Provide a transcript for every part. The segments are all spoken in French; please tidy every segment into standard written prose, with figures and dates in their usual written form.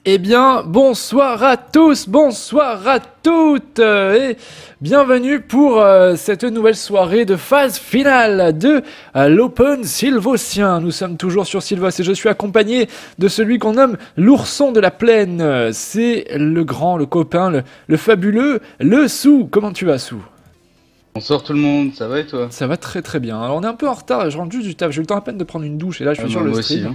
Eh bien, bonsoir à tous, bonsoir à toutes, et bienvenue pour cette nouvelle soirée de phase finale de l'Open Sylvocien. Nous sommes toujours sur Sylvos et je suis accompagné de celui qu'on nomme l'ourson de la plaine. C'est le grand, le copain, le fabuleux, le Sou. Comment tu vas, Sou? Bonsoir tout le monde, ça va et toi? Ça va très très bien. Alors on est un peu en retard, je rentre juste du taf, j'ai eu le temps à peine de prendre une douche et là je suis sur Bah, le moi aussi, stream.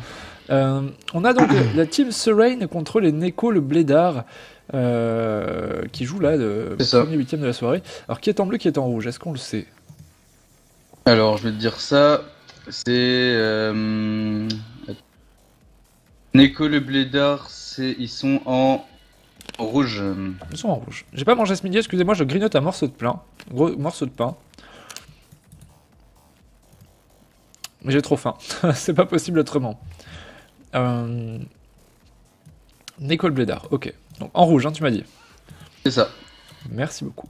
hein. On a donc la team Serain contre les Neko le Blédard qui joue là le C'est ça. premier huitième de la soirée. Alors qui est en bleu, qui est en rouge, est-ce qu'on le sait? Alors je vais te dire ça, c'est Neko le Blédard, ils sont en rouge. Ils sont en rouge. J'ai pas mangé ce midi, excusez-moi, je grignote un morceau de pain. Gros morceau de pain. Mais j'ai trop faim, c'est pas possible autrement. Neko le Blédard, ok. Donc en rouge, hein, tu m'as dit. C'est ça. Merci beaucoup.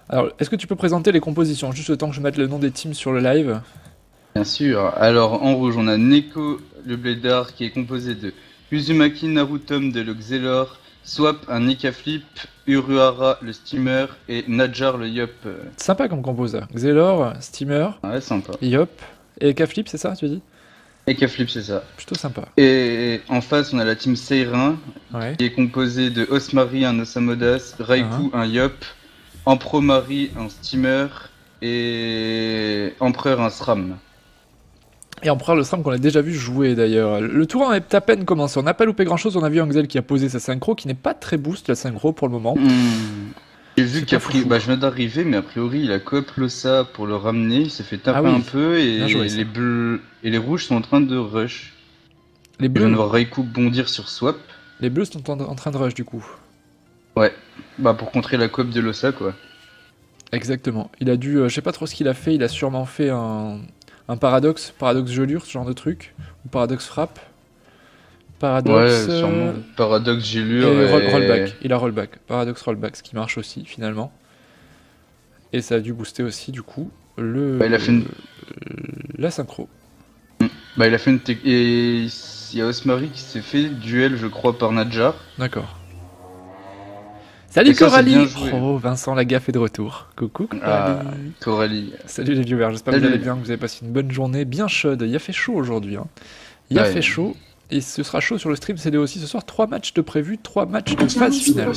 Alors, est-ce que tu peux présenter les compositions, juste le temps que je mette le nom des teams sur le live? Bien sûr. Alors en rouge on a Neko le Blédard qui est composé de Uzumaki Narutom de le Xelor, Swap un Nika Flip, Uruhara le Steamer et Nadjar le Yop. Sympa comme composeur. Xelor, Steamer, Ah. Ouais, sympa. Yop et K-Flip, c'est ça, tu dis? Nika Flip, c'est ça. Plutôt sympa. Et en face, on a la team Seirin, Ouais. qui est composée de Osmari, un Osamodas, Raikou, un Yop, Empromari, un Steamer, et Empereur, un SRAM. Et Empereur le SRAM qu'on a déjà vu jouer d'ailleurs. Le tour est à peine commencé, on n'a pas loupé grand chose, on a vu Angel qui a posé sa synchro, qui n'est pas très boost la synchro pour le moment. J'ai vu C'est qu'à pas fou. je viens d'arriver, mais a priori il a coop Losa pour le ramener, il s'est fait taper Ah oui. un peu, Bien et joué, ça. les bleus et les rouges sont en train de rush. Les Je viens de bleus, voir Raikou bondir sur Swap. les bleus sont en train de rush du coup. Ouais, bah pour contrer la coop de Losa quoi. Exactement. Il a dû, je sais pas trop ce qu'il a fait, il a sûrement fait un paradoxe gelure, ce genre de truc. Ou paradoxe frappe. Paradoxe. Ouais, sûrement. Paradoxe, Et Gélure rollback. Il a rollback. Paradoxe rollback, ce qui marche aussi finalement. Et ça a dû booster aussi du coup Bah, il a fait une... la synchro. Bah, il a fait une et il y a Osmari qui s'est fait duel, je crois, par Nadjar. D'accord. Salut Et ça, c'est Coralie. bien joué. Oh, Vincent Lagaffe est de retour. Coucou Coralie. Ah, Coralie. Salut les viewers, j'espère que vous Salut. allez bien, que vous avez passé une bonne journée bien chaude. Il a fait chaud aujourd'hui. Hein. Il a Ouais. fait chaud. Et ce sera chaud sur le stream CD aussi. Ce soir, 3 matchs de prévus, 3 matchs de phase finale.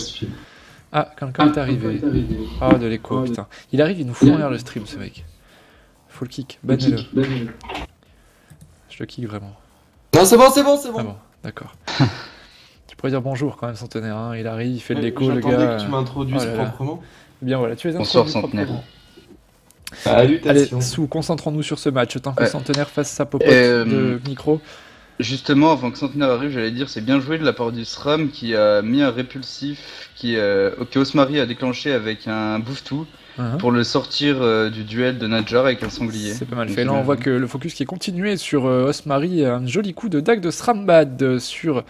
Ah, quelqu'un est arrivé. Ah, de l'écho, putain. Il arrive, il nous fout en l'air le stream, ce mec. Faut le kick, bannez-le. Je le kick vraiment. Non, c'est bon, c'est bon, c'est Ah bon. bon, d'accord. Tu pourrais dire bonjour quand même, Centenaire. Hein. Il arrive, il fait de Ouais, l'écho, le j'attendais gars. que tu m'introduises Oh là là. proprement. Bien voilà, tu es Bonsoir, introduit Centenaire. proprement. Allez, Salutations. Sous, concentrons-nous sur ce match. Tant que Ouais. Centenaire fasse sa popote Euh, de micro. Justement, avant que Centenaire arrive, j'allais dire c'est bien joué de la part du SRAM qui a mis un répulsif que Osmari a déclenché avec un bouffe-tout Hein. pour le sortir du duel de Nadjar avec un sanglier. C'est pas mal Donc, fait. Là, on voit que le focus qui est continué sur Osmari. Un joli coup de dague de Srambad sur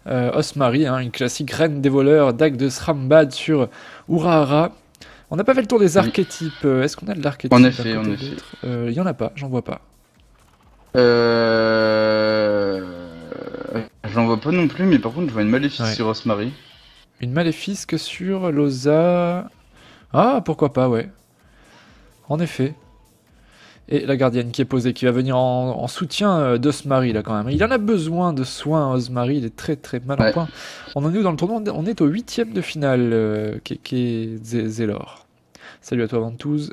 Osmari. Hein, une classique reine des voleurs. Dague de Srambad sur Urahara. On n'a pas fait le tour des archétypes. Est-ce qu'on a de l'archétype En effet, d'un côté en ou effet. d'autre Il y en a pas, j'en vois pas. J'en vois pas non plus, mais par contre je vois une maléfice Ouais. sur Osmari. Une maléfisque sur Loza. Ah, pourquoi pas, ouais. En effet. Et la gardienne qui est posée, qui va venir en soutien d'Osmari, là, quand même. Il en a besoin de soins, Osmari. Il est très très mal en Ouais. point. On en est où dans le tournoi? On est au 8ème de finale, Keke Zélor. Salut à toi, Ventouse.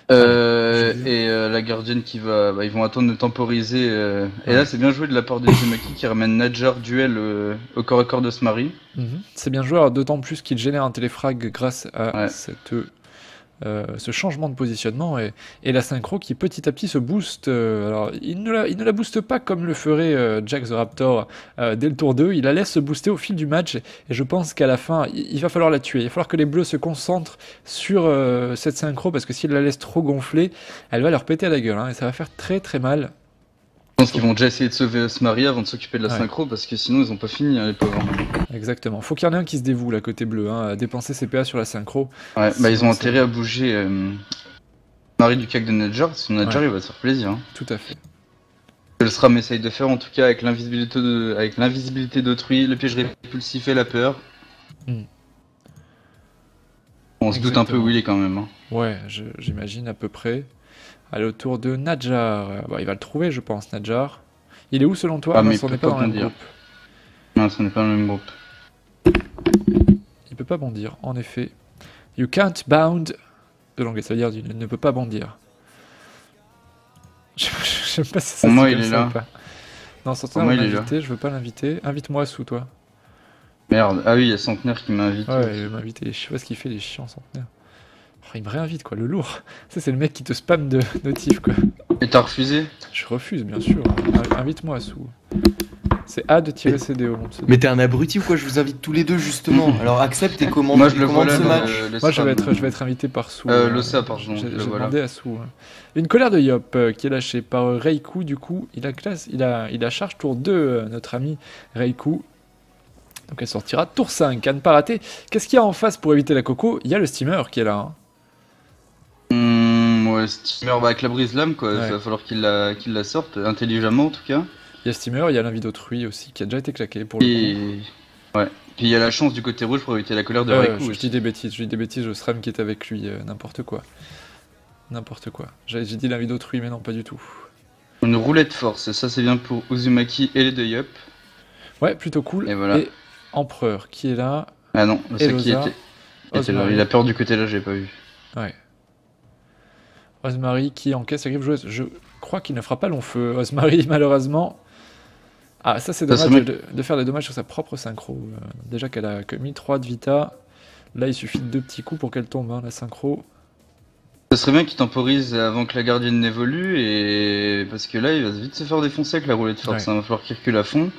La gardienne qui va. Bah, ils vont attendre de temporiser. Et là, c'est bien joué de la part de Uzumaki qui ramène Nadjar duel au corps à corps d'Osmari. Mhm. C'est bien joué, alors d'autant plus qu'il génère un téléfrag grâce à Ouais. ce changement de positionnement et la synchro qui petit à petit se booste. Alors, il ne la booste pas comme le ferait Jack the Raptor dès le tour 2, il la laisse se booster au fil du match et je pense qu'à la fin, il va falloir la tuer. Il va falloir que les bleus se concentrent sur cette synchro parce que s'ils la laissent trop gonfler, elle va leur péter à la gueule hein, et ça va faire très très mal. Je pense qu'ils vont déjà essayer de sauver Osmari avant de s'occuper de la Ouais. synchro parce que sinon ils ont pas fini, hein, les pauvres. Exactement. Faut qu'il y en ait un qui se dévoue là côté bleu, hein, à dépenser ses PA sur la synchro. Ouais, bah ils Sinon, ont c'est- intérêt à bouger Marie du cac de Nadjar, sinon Nadjar Ouais. il va se faire plaisir. Hein. Tout à fait. Le SRAM essaye de faire en tout cas avec l'invisibilité d'autrui, le piège répulsif et la peur. Hmm. On se doute un peu où il est quand même. Hein. Ouais, j'imagine à peu près. Allez, autour de Nadjar. Bah, il va le trouver, je pense, Nadjar. Il est où selon toi? Ah, Non, mais il on peut n'est pas pas dans le même bondir. groupe. Non, ce n'est pas le même groupe. Il peut pas bondir, en effet. You can't bound de l'anglais, ça veut dire il ne peut pas bondir. Je sais pas si ça Pour se moi, dit il comme est ça ou là. pas. Non, Pour Centenaire moi, va il est là. m'inviter, je veux pas l'inviter. Invite-moi sous toi. Merde. Ah oui, il y a Centenaire qui m'a invité. Ouais, il veut m'inviter. Je sais pas ce qu'il fait, les chiants, Centenaire. Oh, il me réinvite, quoi, le lourd. Ça, c'est le mec qui te spam de notifs, quoi. Et t'as refusé? Je refuse, bien sûr. Invite-moi sous. C'est A de-CDO, mon pseudo. Mais t'es un abruti ou quoi? Je vous invite tous les deux justement. Alors accepte et commande, Moi, je le vois commande là, ce match. Moi, je vais SRAM. être invité par Sou. Losa, pardon, J'ai le voilà. demandé à Sou. Une colère de Yop qui est lâchée par Reiku, du coup. Il a charge tour 2, notre ami Reiku. Donc elle sortira tour 5, à ne pas rater. Qu'est-ce qu'il y a en face pour éviter la coco? Il y a le steamer qui est là. Hein. Ouais, Steamer avec la brise lame quoi, Ouais. il va falloir qu'il la sorte, intelligemment en tout cas. Il y a le steamer, il y a l'invie d'autrui aussi qui a déjà été claqué pour le coup. Et ouais. Puis il y a la chance du côté rouge pour éviter la colère de Ouais, Raikou je aussi. dis des bêtises, le SRAM qui est avec lui, n'importe quoi. N'importe quoi. J'ai dit l'invie d'autrui, mais non, pas du tout. Une roulette force, ça c'est bien pour Uzumaki et les deux Yup. Ouais, plutôt cool. Et voilà. Empereur qui est là. Ah non, c'est qui Elosa, était là. Osmari. Il a peur du côté là, j'ai pas vu. Ouais. Osmari qui encaisse la griffe joueuse. Je crois qu'il ne fera pas long feu. Osmari, malheureusement. Ah, ça c'est Ça dommage serait de faire des dommages sur sa propre synchro. Déjà qu'elle a que 1003 de vita. Là, il suffit de 2 petits coups pour qu'elle tombe, hein, la synchro. Ça serait bien qu'il temporise avant que la gardienne n'évolue et parce que là il va vite se faire défoncer avec la roulette force, Ouais. il va falloir qu'il recule à fond.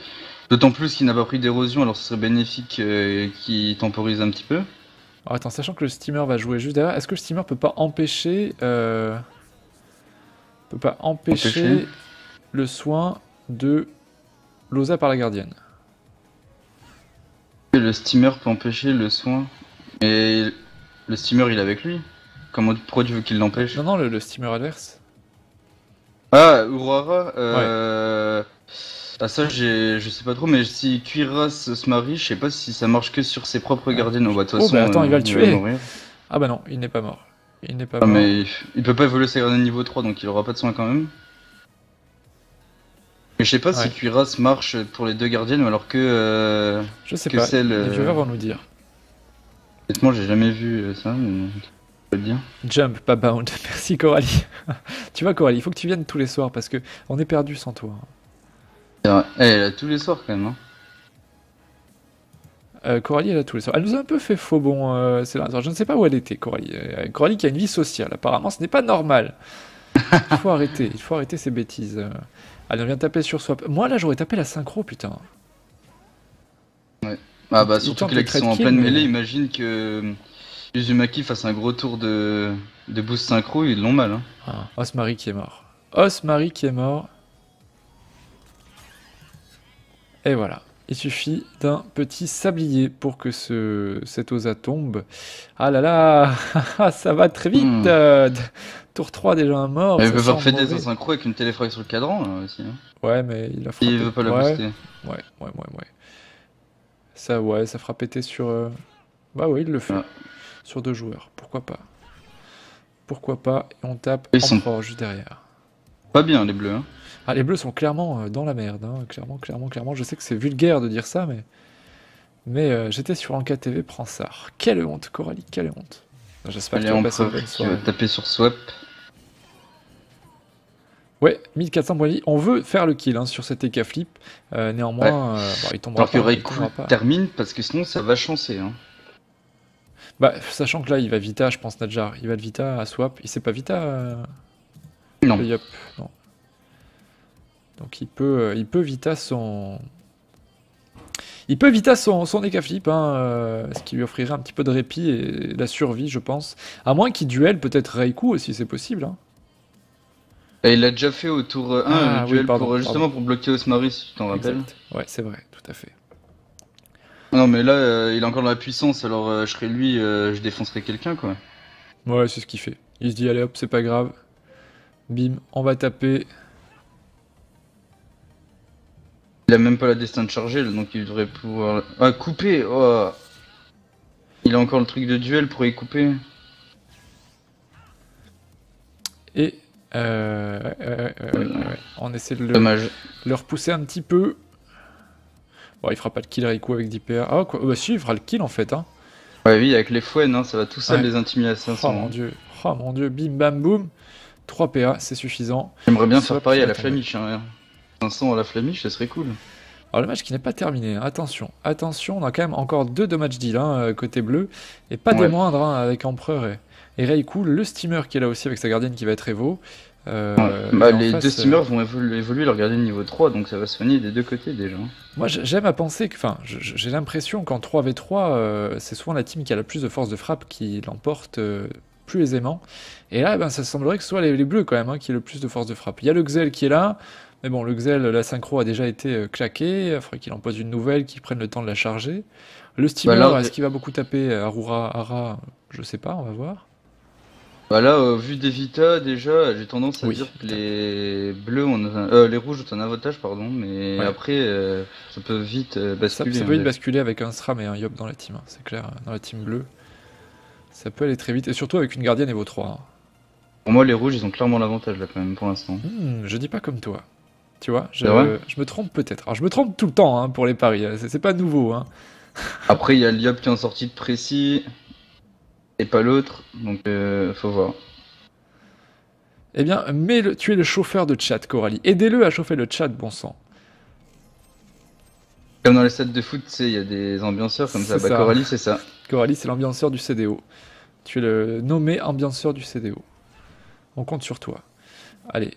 D'autant plus qu'il n'a pas pris d'érosion alors ce serait bénéfique qu'il temporise un petit peu. Alors attends, sachant que le steamer va jouer juste derrière, est-ce que le steamer peut pas empêcher Empêcher le soin de Losa par la gardienne? Le steamer peut empêcher le soin. Et le steamer il est avec lui. Pourquoi tu veux qu'il l'empêche? Non, non, le steamer adverse. Ah, Urara Ah ça je sais pas trop, mais si Kuiras se marie, je sais pas si ça marche que sur ses propres gardiennes. Oh, bah, de toute façon, bah attends, il va le tuer. mourir. Ah bah non, il n'est pas mort. Il n'est pas Ah, mort. mais il peut pas évoluer sa gardienne niveau 3, donc il aura pas de soin quand même. Mais je sais pas si Ouais. Kuiras marche pour les deux gardiennes ou alors que Je sais que pas, celle, les viewers vont nous dire. honnêtement j'ai jamais vu ça, mais je peux te dire. Jump, pas bound. Merci Coralie. Tu vois Coralie, il faut que tu viennes tous les soirs parce que on est perdu sans toi. C'est vrai. Eh, elle a tous les soirs quand même. Hein. Coralie, elle a tous les soirs. Elle nous a un peu fait faux bon. C'est là. Je ne sais pas où elle était, Coralie. Coralie qui a une vie sociale. Apparemment, ce n'est pas normal. Il faut arrêter ces bêtises. Allez, on vient taper sur swap. Moi, là, j'aurais tapé la synchro, putain. Ah bah Il surtout tente que là le qu'ils sont trade en kill, pleine mais- mêlée, imagine que Uzumaki fasse un gros tour de boost synchro, ils l'ont mal. Hein. Ah, Osmari qui est mort. Osmari qui est mort. Et voilà. Il suffit d'un petit sablier pour que cet Osa tombe. Ah là là, ça va très vite. Tour 3 déjà un mort. Elle ça peut faire sent faire des mauvais. synchro avec une téléfrag sur le cadran là aussi. Hein. Ouais, mais il a frappé. Il veut pas la Ouais. booster. Ouais. Ça fera péter sur... Bah oui, il le fait. Ouais. Sur 2 joueurs. Pourquoi pas? Pourquoi pas? Et on tape Ils sont- Emperor juste derrière. Pas bien les bleus. Hein. Ah, les bleus sont clairement dans la merde. Hein. Clairement. Je sais que c'est vulgaire de dire ça, mais j'étais sur Anka TV, prends ça. Quelle honte, Coralie, quelle honte. J'espère que Allez, tu vas passer une Empereur bonne qui va soirée. taper sur swap. Ouais, 1400 points de vie. On veut faire le kill hein, sur cet EK flip. Néanmoins, bon, il tombera Alors que pas. Il Raikou tombera pas. termine parce que sinon ça va chancer. Hein. Bah, sachant que là, il va Vita, je pense, Nadjar. Il va de Vita à swap. Il sait pas Vita Non. le Yop, non. Donc il peut Vita son... Il peut Vita son EK flip, hein, ce qui lui offrirait un petit peu de répit et la survie, je pense. À moins qu'il duel peut-être Raikou aussi, c'est possible. Hein. Et il l'a déjà fait au tour 1, Ah, le oui, duel pardon. justement pour bloquer Osmari si tu t'en rappelles. Exact. Ouais, c'est vrai, tout à fait. Non mais là il a encore de la puissance alors je serais lui, je défoncerais quelqu'un quoi. Ouais, c'est ce qu'il fait. Il se dit, allez hop, c'est pas grave. Bim, on va taper. Il a même pas la destin de charger, là, donc il devrait pouvoir... Ah, couper. Oh. Il a encore le truc de duel pour y couper. Et on essaie de Dommage. le repousser un petit peu. Bon, il fera pas de kill Raikou avec 10 PA. Ah, quoi. Bah si, il fera le kill en fait. Hein. Ouais, oui, avec les fouets, non, ça va tout seul Ouais. les intimider à 500. Oh mon dieu, bim bam boum. 3 PA, c'est suffisant. J'aimerais bien Ça va faire pareil à pouvoir la tomber. flamiche. Hein. 500 à la flamiche, ça serait cool. Alors le match qui n'est pas terminé, hein. Attention, attention, on a quand même encore 2 damage deal hein, côté bleu, et pas des Ouais. moindres hein, avec Empereur et Raikou, le steamer qui est là aussi avec sa gardienne qui va être Evo. Bah, et en les face, deux steamers vont évoluer leur gardien de niveau 3, donc ça va soigner des deux côtés déjà. moi j'aime à penser que, enfin, j'ai l'impression qu'en 3v3, c'est souvent la team qui a la plus de force de frappe qui l'emporte plus aisément. Et là, ben, ça semblerait que ce soit les bleus quand même hein, qui aient le plus de force de frappe. Il y a le Xel qui est là, mais bon, le Xel, la synchro a déjà été claquée, il faudrait qu'il en pose une nouvelle, qu'il prenne le temps de la charger. Le steamer, là, est-ce qu'il va beaucoup taper Arura, Ara? Je sais pas, on va voir. Bah là, vu des Vita, déjà, j'ai tendance à Oui, dire que Vita. les bleus, les rouges ont un avantage, pardon, mais Ouais. après, ça peut vite Ça basculer. peut vite hein, basculer avec un SRAM et un Yop dans la team, hein, c'est clair, dans la team bleue. Ça peut aller très vite, et surtout avec une gardienne Evo 3. Hein. Pour moi, les rouges, ils ont clairement l'avantage là quand même pour l'instant. Je dis pas comme toi. Tu vois, C'est vrai je me trompe peut-être. Alors je me trompe tout le temps hein, pour les paris, c'est pas nouveau. Hein. Après, il y a Liop qui est en sortie de précis et pas l'autre, donc faut voir. Eh bien, tu es le chauffeur de chat, Coralie. Aidez-le à chauffer le chat, bon sang. Comme dans les stades de foot, tu sais, il y a des ambianceurs comme ça. C'est Bah, ça. Coralie, c'est ça. Coralie, c'est l'ambianceur du CDO. Tu es le nommé ambianceur du CDO. On compte sur toi. Allez.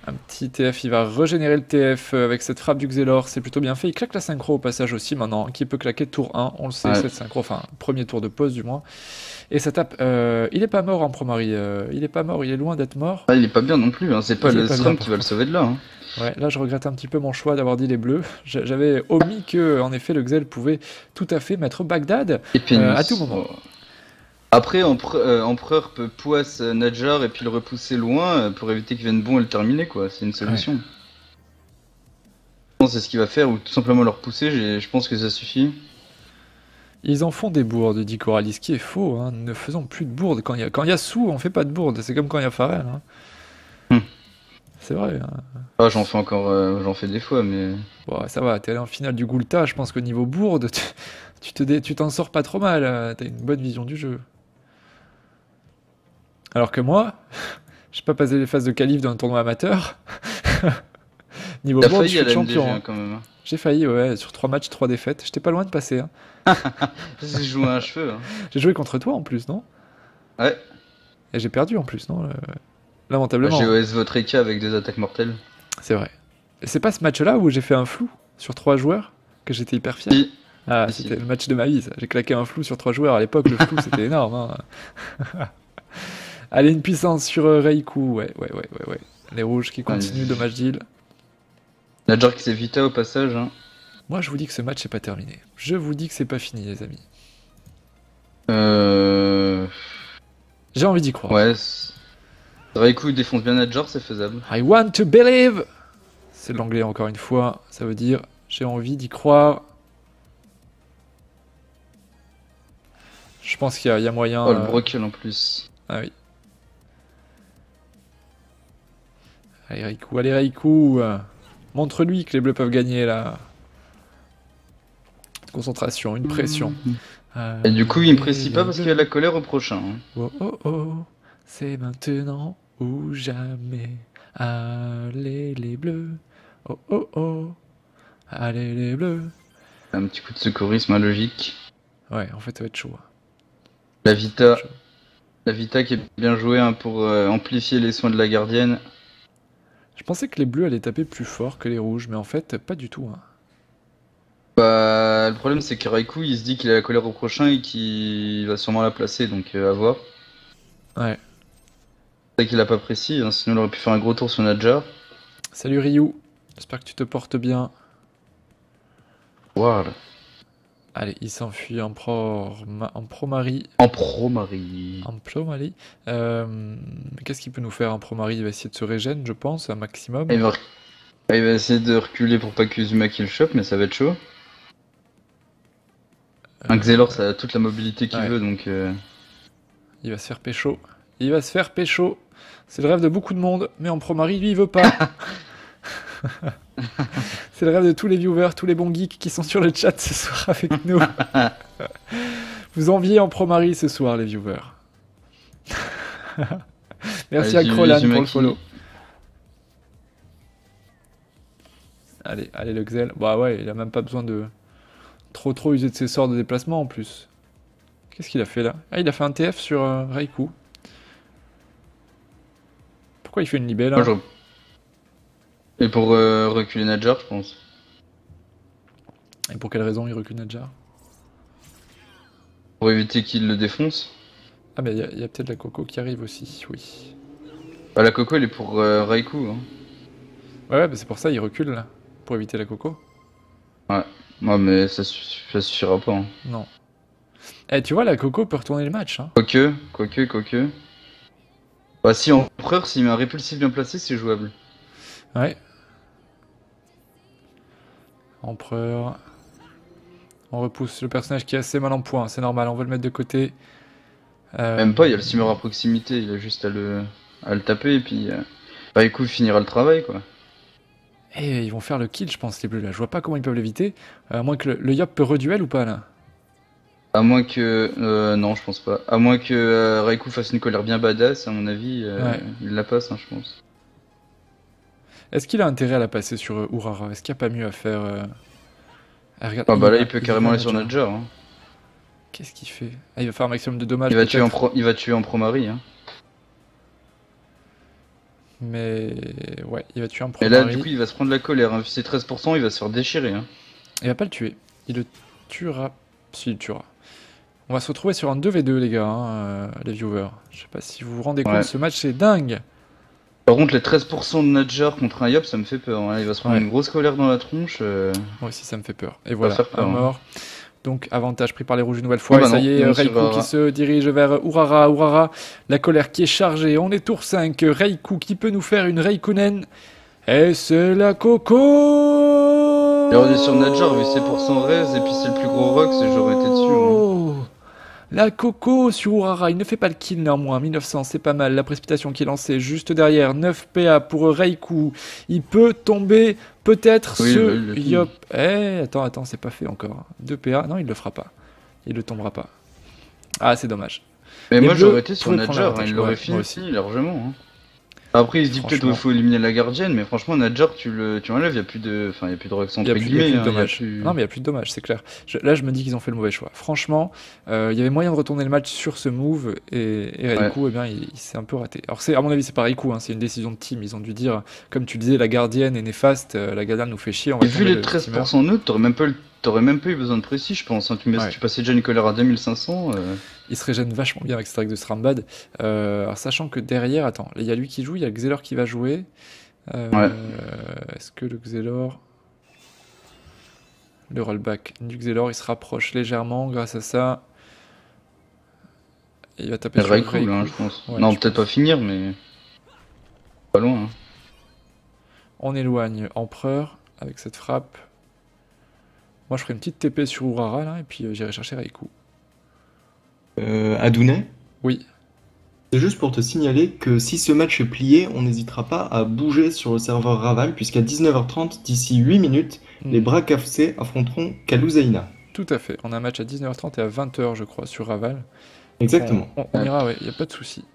Un petit TF, il va régénérer le TF avec cette frappe du Xelor, c'est plutôt bien fait. Il claque la synchro au passage aussi maintenant, qui peut claquer tour 1, on le sait, Ouais. cette synchro, enfin, premier tour de pause du moins. Et ça tape, il est pas mort en Promari, il est pas mort, il est loin d'être mort. Ah, il est pas bien non plus, hein. C'est pas Il est le pas Strum bien, qui va le sauver de là. Hein. Ouais, là je regrette un petit peu mon choix d'avoir dit les bleus. J'avais omis que, en effet, le Xel pouvait tout à fait mettre Bagdad Et Pénus. à tout moment. Oh. Après, Empereur peut poisse Nadjar et puis le repousser loin pour éviter qu'il vienne bon et le terminer, quoi. C'est une solution. Je pense que c'est ce qu'il va faire, ou tout simplement le repousser, je pense que ça suffit. Ils en font des bourdes, dit Coralie, ce qui est faux, hein. Ne faisons plus de bourdes. Quand il y a sous, on fait pas de bourdes, c'est comme quand il y a Pharrell. Hein. C'est vrai. Hein. Ah, j'en fais encore, j'en fais des fois, mais... Bon, ça va, t'es allé en finale du Goulta, je pense qu'au niveau bourde, tu t'en sors pas trop mal, t'as une bonne vision du jeu. Alors que moi, j'ai pas passé les phases de qualif d'un tournoi amateur. Niveau T'as board, je failli suis à le la champion. MDG Hein. hein, quand même. J'ai failli, ouais, sur 3 matchs, 3 défaites. J'étais pas loin de passer. Hein. J'ai joué un cheveu. Hein. J'ai joué contre toi en plus, non? Ouais. Et j'ai perdu en plus, non? Bah, Lamentablement. j'ai OS Votreka avec 2 attaques mortelles. C'est vrai. Et c'est pas ce match-là où j'ai fait un flou sur 3 joueurs que j'étais hyper fier. Si. Ah, Si, c'était si. le match de ma vie, ça. J'ai claqué un flou sur 3 joueurs. À l'époque, le flou, c'était énorme. Hein. Allez, une puissance sur Raikou. Ouais. Les rouges qui continuent, dommage deal. Nadjar qui s'est Vita au passage. Hein. Moi, je vous dis que ce match n'est pas terminé. Je vous dis que c'est pas fini, les amis. J'ai envie d'y croire. Ouais. Raikou défonce bien Nadjar, c'est faisable. I want to believe. C'est de l'anglais encore une fois. Ça veut dire j'ai envie d'y croire. Je pense qu'il y a moyen. Oh, le brokel en plus. Ah oui. Allez Raikou. Montre-lui que les bleus peuvent gagner là. Concentration, une pression. Et du coup, il me précise pas parce qu'il y a la colère au prochain. Hein. Oh oh oh, c'est maintenant ou jamais. Allez les bleus. Oh oh oh, allez les bleus. Un petit coup de secourisme hein, logique. Ouais, en fait, ça va être chaud. La Vita qui est bien jouée hein, pour amplifier les soins de la gardienne. Je pensais que les bleus allaient taper plus fort que les rouges, mais en fait, pas du tout. Hein. Bah, le problème c'est que Raikou il se dit qu'il a la colère au prochain et qu'il va sûrement la placer, donc à voir. Ouais. C'est qu'il a pas précis, hein, sinon il aurait pu faire un gros tour sur Nadjar. Salut Ryu, j'espère que tu te portes bien. Voilà. Allez, il s'enfuit en pro-mari. En pro-mari. En pro-mari. Qu'est-ce qu'il peut nous faire en pro-mari? Il va essayer de se régénérer, je pense, un maximum. Il va Ah, il va essayer de reculer pour pas que Uzumaki le chope, mais ça va être chaud. Un Xelor, ça a toute la mobilité qu'il ouais. veut, donc... Il va se faire pécho. Il va se faire pécho. C'est le rêve de beaucoup de monde, mais en Promari, lui, il veut pas. C'est le rêve de tous les viewers, tous les bons geeks qui sont sur le chat ce soir avec nous. Vous enviez en Promari ce soir, les viewers. Merci à Krolan pour le follow. Allez, allez le Xel. Bah ouais, il a même pas besoin de trop user de ses sorts de déplacement en plus. Qu'est-ce qu'il a fait là? Ah, il a fait un TF sur Raikou. Pourquoi il fait une libelle là? Et pour reculer Nadjar, je pense. Et pour quelle raison il recule Nadjar? Pour éviter qu'il le défonce. Ah mais il y a peut-être la Coco qui arrive aussi, oui. Bah, la Coco elle est pour Raikou. Hein. Ouais, bah c'est pour ça il recule là, pour éviter la Coco. Ouais, mais ça suffira pas. Hein. Non. Eh, tu vois, la Coco peut retourner le match. Hein. Quoique. Bah si Empereur, s'il met un répulsif bien placé, c'est jouable. Ouais. Empereur. On repousse le personnage qui est assez mal en point, c'est normal, on va le mettre de côté. Même pas, il y a le simmer à proximité, il a juste à le taper et puis Raikou finira le travail quoi. Et ils vont faire le kill, je pense, les bleus là. Je vois pas comment ils peuvent l'éviter. À moins que le Yop peut reduel ou pas là. À moins que... non, je pense pas. À moins que Raikou fasse une colère bien badass, à mon avis, Ouais. il la passe, hein, je pense. Est-ce qu'il a intérêt à la passer sur Urara? Est-ce qu'il n'y a pas mieux à faire regarde, Ah bah là, il peut carrément aller sur Nadjar. Hein. Qu'est-ce qu'il fait? Ah, il va faire un maximum de dommages. Il va tuer en Promari. Hein. Mais ouais, il va tuer un Et Promari. là, du coup, il va se prendre la colère. Hein. Vu ses 13%, il va se faire déchirer. Hein. Il va pas le tuer. Il le tuera. Si, il le tuera. On va se retrouver sur un 2v2, les gars, hein, les viewers. Je sais pas si vous vous rendez compte, ce match c'est dingue. Par contre, les 13% de Nadjar contre un Yop, ça me fait peur. Hein. Il va se prendre une grosse colère dans la tronche. Moi aussi, ça me fait peur. Et voilà, peur, un mort. Donc, avantage pris par les rouges une nouvelle fois. Ouais, et ça y est, Raikou qui se dirige vers Urara. Urara, la colère qui est chargée. On est tour 5. Raikou qui peut nous faire une Raikkonen. Et c'est la Coco. Et on est sur Nadjar, vu c'est pour son raise, et puis c'est le plus gros rock, j'aurais été dessus. Hein. La Coco sur Urara, il ne fait pas le kill néanmoins, 1900 c'est pas mal, la précipitation qui est lancée juste derrière, 9 PA pour Raikou, il peut tomber peut-être ce Yop. Attends, c'est pas fait encore, 2 PA, non il le fera pas, il le tombera pas. Ah c'est dommage. Mais moi j'aurais été sur Nadjar, il l'aurait fini aussi largement. Hein. Après il se dit peut-être qu'il faut éliminer la gardienne, mais franchement Nadjar tu enlèves, il y a plus de rock entre guillemets. Non mais il y a plus de dommages, c'est clair. Là je me dis qu'ils ont fait le mauvais choix. Franchement, il y avait moyen de retourner le match sur ce move et Raikou, eh bien il s'est un peu raté. Alors à mon avis c'est pas Raikou, hein, c'est une décision de team. Ils ont dû dire, comme tu disais, la gardienne est néfaste, la gardienne nous fait chier. Et vu les 13% neutres, t'aurais même pas eu besoin de précis, je pense. Hein. Tu passais déjà une colère à 2500. Il se régène vachement bien avec ce track de Strambad. Alors, sachant que derrière, attends, il y a lui qui joue, il y a le Xelor qui va jouer. Est-ce que le Xelor. Le rollback du Xelor, il se rapproche légèrement grâce à ça. Et il va taper sur Raikou, hein, je pense. Ouais, non, peut-être pas finir, mais. Pas loin. Hein. On éloigne Empereur avec cette frappe. Moi, je ferai une petite TP sur Urara là, et puis j'irai chercher Raikou. Adounet ? Oui. C'est juste pour te signaler que si ce match est plié, on n'hésitera pas à bouger sur le serveur Raval, puisqu'à 19h30, d'ici 8 minutes, les Brack FC affronteront Kaluzaina. Tout à fait. On a un match à 19h30 et à 20h, je crois, sur Raval. Exactement. On ira, ouais, il n'y a pas de souci.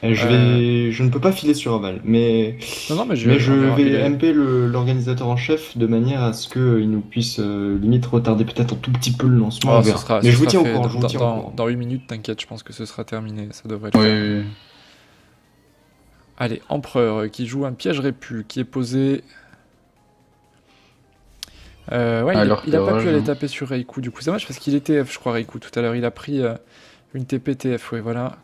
Je ne peux pas filer sur Raval, mais je vais MP l'organisateur en chef de manière à ce qu'il nous puisse limite retarder peut-être un tout petit peu le lancement. Mais je vous tiens au courant. Dans 8 minutes, t'inquiète, je pense que ce sera terminé. Ça devrait être fait. Oui. Allez, Empereur qui joue un piège répu qui est posé. Il a pas pu aller taper sur Raikou. Du coup, c'est dommage parce qu'il est TF, je crois, Raikou tout à l'heure. Il a pris une TP TF, ouais, voilà.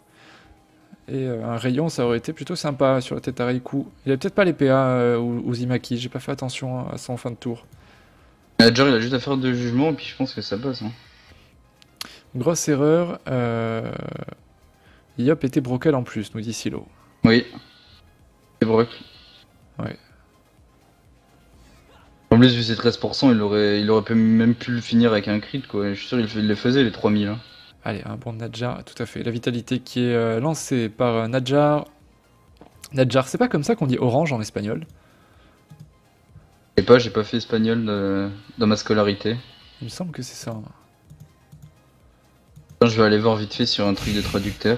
Et un rayon, ça aurait été plutôt sympa sur la tête à Raikou. Il a peut-être pas les PA ou Uzumaki, j'ai pas fait attention à son fin de tour. Nadjar, il a juste à faire de jugement et puis je pense que ça passe. Hein. Grosse erreur. Yop était brocal en plus, nous dit Silo. Oui. C'est broc. Ouais. En plus, vu ses 13%, il aurait même pu le finir avec un crit, quoi. Je suis sûr il les faisait, les 3000. Hein. Allez, un bon Nadjar, tout à fait. La vitalité qui est lancée par Nadjar. Nadjar, c'est pas comme ça qu'on dit orange en espagnol? J'ai pas fait espagnol dans ma scolarité. Il me semble que c'est ça. Hein. Je vais aller voir vite fait sur un truc de traducteur.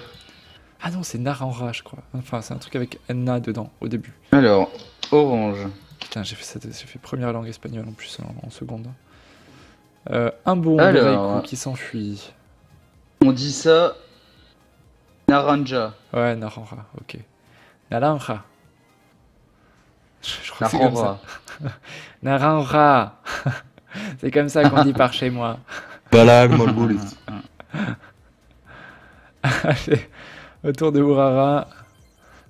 Ah non, c'est Naranja, je crois. Enfin, c'est un truc avec Enna dedans, au début. Alors, orange. Putain, j'ai fait première langue espagnole en plus en seconde. Un bon Raikou qui s'enfuit. On dit ça Naranja. Ouais, Naranja, ok. Naranja. Je crois que c'est comme ça. Naranja. C'est comme ça qu'on dit par chez moi. Balag, Molboulis. Allez, autour de Urara.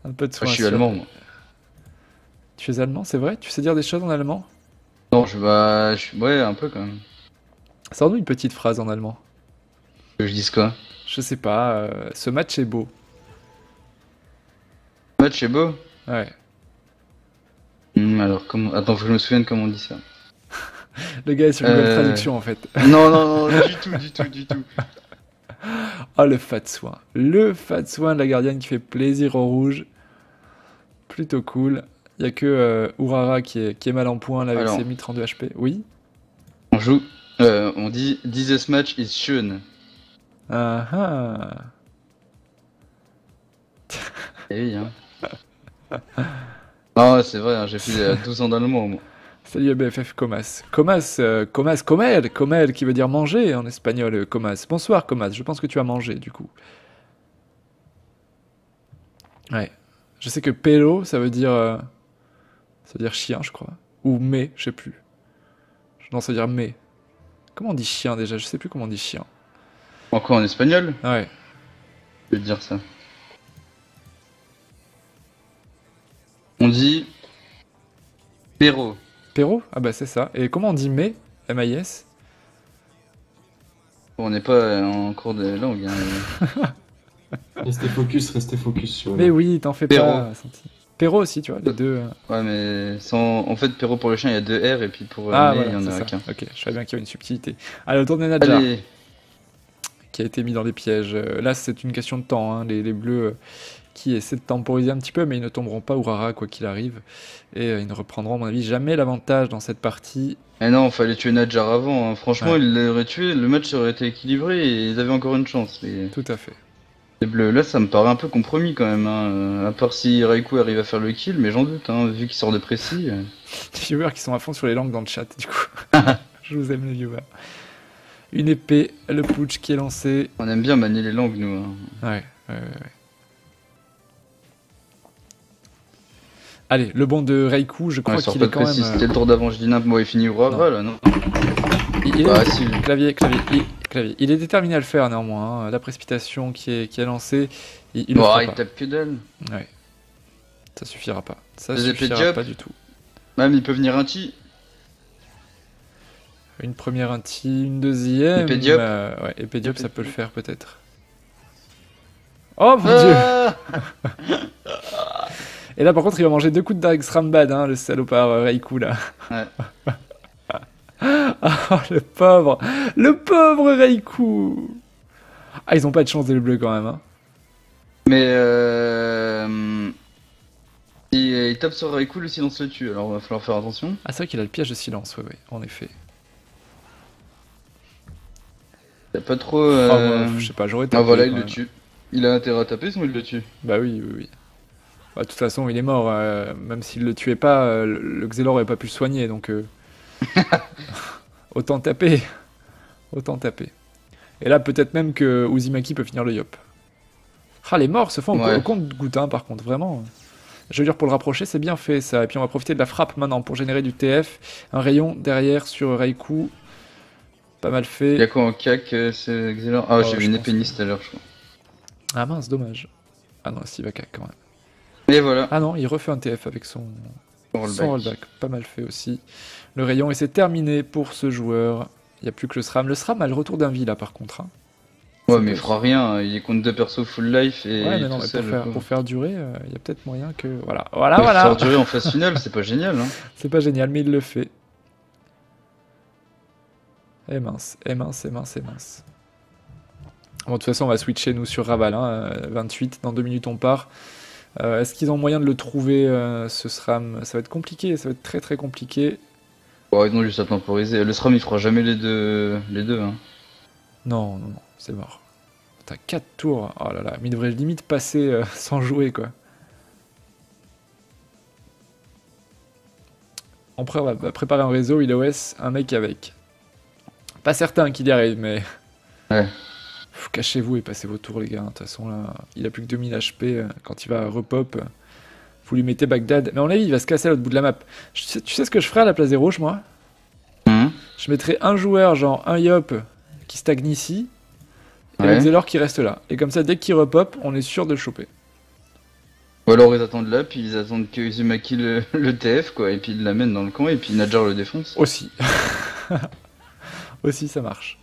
Un peu de soin. Je suis allemand, moi. Tu es allemand, c'est vrai? Tu sais dire des choses en allemand? Non, ouais, un peu quand même. Sors-nous une petite phrase en allemand. Que je dise quoi? Je sais pas, ce match est beau. Le match est beau? Ouais. Alors, attends, faut que je me souvienne comment on dit ça. Le gars est sur une traduction en fait. Non, du tout. Oh, le fat soin. Le fat soin de la gardienne qui fait plaisir au rouge. Plutôt cool. Il n'y a que Urara qui est mal en point là avec ses 1032 HP. Oui. On dit this match is schön. Ah ah. Eh oui, hein. Non, c'est vrai, hein, j'ai fait 12 ans d'allemand, moi. Salut BFF Comas. Comer qui veut dire manger en espagnol, Comas. Bonsoir Comas, je pense que tu as mangé du coup. Ouais. Je sais que pelo, ça veut dire chien, je crois. Ou mais, je sais plus. Non, ça veut dire mais. Comment on dit chien déjà? Je sais plus comment on dit chien. Encore en espagnol? Ouais. Je vais te dire ça. On dit Perro. Perro? Ah bah c'est ça. Et comment on dit mais? M-I-S? On n'est pas en cours de langue. Hein. Restez focus sur. Mais oui, t'en fais pas. Perro aussi, tu vois, les deux. Ouais, mais en fait, Perro pour le chien, il y a 2 R et puis pour voilà, il y en a qu'un. Ok, je savais bien qu'il y avait une subtilité. Allez, le tour de Nadjar. Qui a été mis dans des pièges. Là, c'est une question de temps. Hein. Les bleus qui essaient de temporiser un petit peu, mais ils ne tomberont pas Urara quoi qu'il arrive. Et ils ne reprendront, à mon avis, jamais l'avantage dans cette partie. Eh non, fallait tuer Nadjar avant. Hein. Franchement, ils l'auraient tué, le match aurait été équilibré et ils avaient encore une chance. Mais... Tout à fait. Les bleus, là, ça me paraît un peu compromis quand même. Hein. À part si Raikou arrive à faire le kill, mais j'en doute, hein, vu qu'il sort de précis. Les viewers qui sont à fond sur les langues dans le chat, du coup. Je vous aime, les viewers. Une épée, le putsch qui est lancé. On aime bien manier les langues, nous. Hein. Ouais. Allez, le bon de Raikou, je crois qu'il est quand même... C'était le tour d'avant, je dis n'importe quoi, il finit Urara, là, non? Clavier. Il est déterminé à le faire, néanmoins. Hein. La précipitation qui est lancée, il tape que dalle. Ouais. Ça suffira pas. Ça suffira pas du tout. Même, il peut venir un ti. Une première inti, une deuxième. Épée diop. Ouais, épée diop, ça peut le faire peut-être. Oh mon dieu. Et là par contre il va manger 2 coups de Dark Srambad, hein, le salopard Raikou là. Ouais. Oh le pauvre Raikou. Ah ils ont pas de chance les bleus quand même. Hein. Mais il tape sur Raikou, le silence le tue, alors il va falloir faire attention. Ah c'est vrai qu'il a le piège de silence, ouais, en effet. T'as pas trop... je sais pas, j'aurais tapé. Ah voilà, il le tue. Il a intérêt à taper, sinon il le tue. Bah oui. Bah, de toute façon, il est mort. Même s'il le tuait pas, le Xelor n'aurait pas pu le soigner, donc... Autant taper. Et là, peut-être même que Uzumaki peut finir le Yop. Ah, les morts se font au compte-goutte, hein, par contre, vraiment. Je veux dire, pour le rapprocher, c'est bien fait, ça. Et puis on va profiter de la frappe maintenant pour générer du TF. Un rayon derrière sur Raikou. Pas mal fait. Il y a quoi en cac, c'est Xelor? Ah, j'ai vu une épéniste tout à l'heure, je crois. Ah mince, dommage. Ah non, s'il va cac quand même. Et voilà. Ah non, il refait un TF avec son rollback. Pas mal fait aussi. Le rayon, et c'est terminé pour ce joueur. Il n'y a plus que le SRAM. Le SRAM a le retour d'un vie là par contre. Hein. Ouais, mais il fera rien. Il est contre 2 persos full life et ouais, mais non, tout mais pour faire durer, il y a peut-être moyen que... Voilà. Faire durer en phase finale, c'est pas génial. Hein. C'est pas génial, mais il le fait. Et mince, et mince, et mince, et mince. Bon, de toute façon, on va switcher nous sur Raval, hein, 28, dans 2 minutes on part. Est-ce qu'ils ont moyen de le trouver, ce SRAM? Ça va être compliqué, ça va être très très compliqué. Ouais, non, juste à temporiser. Le SRAM il fera jamais les deux hein. Non, non, non, c'est mort. T'as 4 tours, oh là là, mais il devrait limite passer sans jouer quoi. Après, on va préparer un réseau, iOS, un mec avec. Pas certain qu'il y arrive, mais. Ouais. Cachez-vous et passez vos tours, les gars. De toute façon, là, il a plus que 2000 HP. Quand il va repop, vous lui mettez Bagdad. Mais à mon avis, il va se casser à l'autre bout de la map. Tu sais ce que je ferais à la place des rouges, moi? Je mettrais un joueur, genre un Yop, qui stagne ici, et le Xelor qui reste là. Et comme ça, dès qu'il repop, on est sûr de le choper. Ou alors ils attendent là, puis ils attendent que Uzumaki le TF, quoi, et puis ils l'amènent dans le camp, et puis Nadjar le défonce. Aussi. Aussi, ça marche.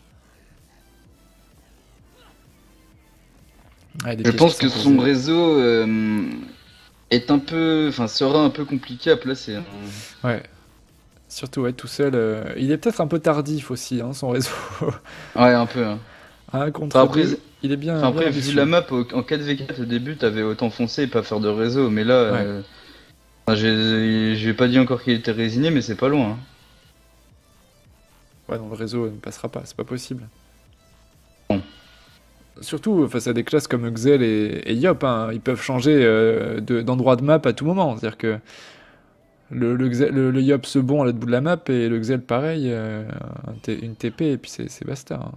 Ouais, je pense que son réseau est un peu, enfin sera un peu compliqué à placer. Hein. Ouais. Surtout ouais, tout seul. Il est peut-être un peu tardif aussi, hein, son réseau. Ouais, un peu. Hein. Contre après, il est bien. Après, vu la map en 4v4 au début, t'avais autant foncé et pas faire de réseau, mais là, j'ai pas dit encore qu'il était résigné, mais c'est pas loin. Hein. Ouais, non, le réseau ne passera pas, c'est pas possible. Bon. Surtout face à des classes comme Xel et Yop, hein, ils peuvent changer d'endroit de map à tout moment. C'est-à-dire que le Yop se bon à l'autre bout de la map et le Xel pareil, une TP et puis c'est basta. Hein.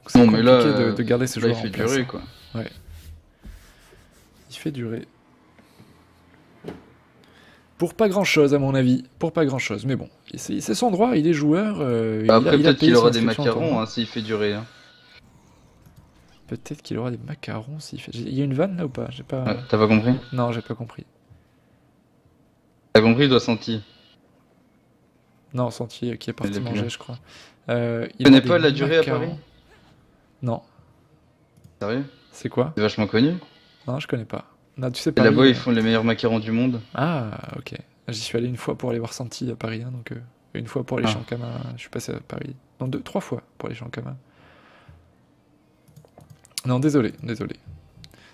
C'est compliqué de garder ces joueurs il fait en place. Durer, quoi. Ouais. Il fait durer. Pour pas grand chose à mon avis, pour pas grand chose, mais bon, c'est son droit, il est joueur. Après peut-être qu'il aura des macarons hein, s'il fait durer. Hein. Peut-être qu'il aura des macarons s'il fait. Il y a une vanne là ou pas? J'ai pas. Ouais, t'as pas compris? Non, j'ai pas compris. T'as compris, il doit sentir. Non, Sentier qui est parti manger, je crois. Tu connais pas la durée à Paris? Non. Sérieux? C'est quoi? C'est vachement connu? Non, je connais pas. Non, tu sais pas. Là-bas, ils font les meilleurs macarons du monde. Ah, ok. J'y suis allé une fois pour aller voir Santi à Paris, hein, donc une fois pour les Chankama. Je suis passé à Paris. Non, 3 fois pour les Chankama. Non, désolé.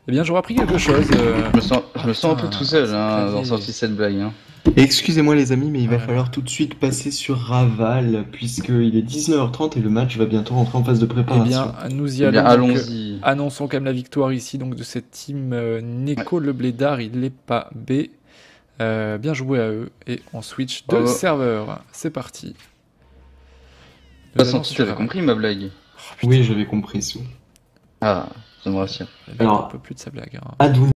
Eh bien, j'aurais appris quelque chose. Je me sens un peu tout seul hein, dans sorti cette blague. Hein. Excusez-moi les amis, mais il va falloir tout de suite passer sur Raval, puisqu'il est 19h30 et le match va bientôt rentrer en phase de préparation. Eh bien, nous y allons. Allons-y. Annonçons quand même la victoire ici donc de cette team Neko le Blédard, il n'est pas B. Bien joué à eux. Et on switch de serveur. C'est parti. Tu avais compris ma blague? Oui, j'avais compris, Sou. Ah, ça me rassure. Alors, un peu plus de sa blague. Hein. Adoun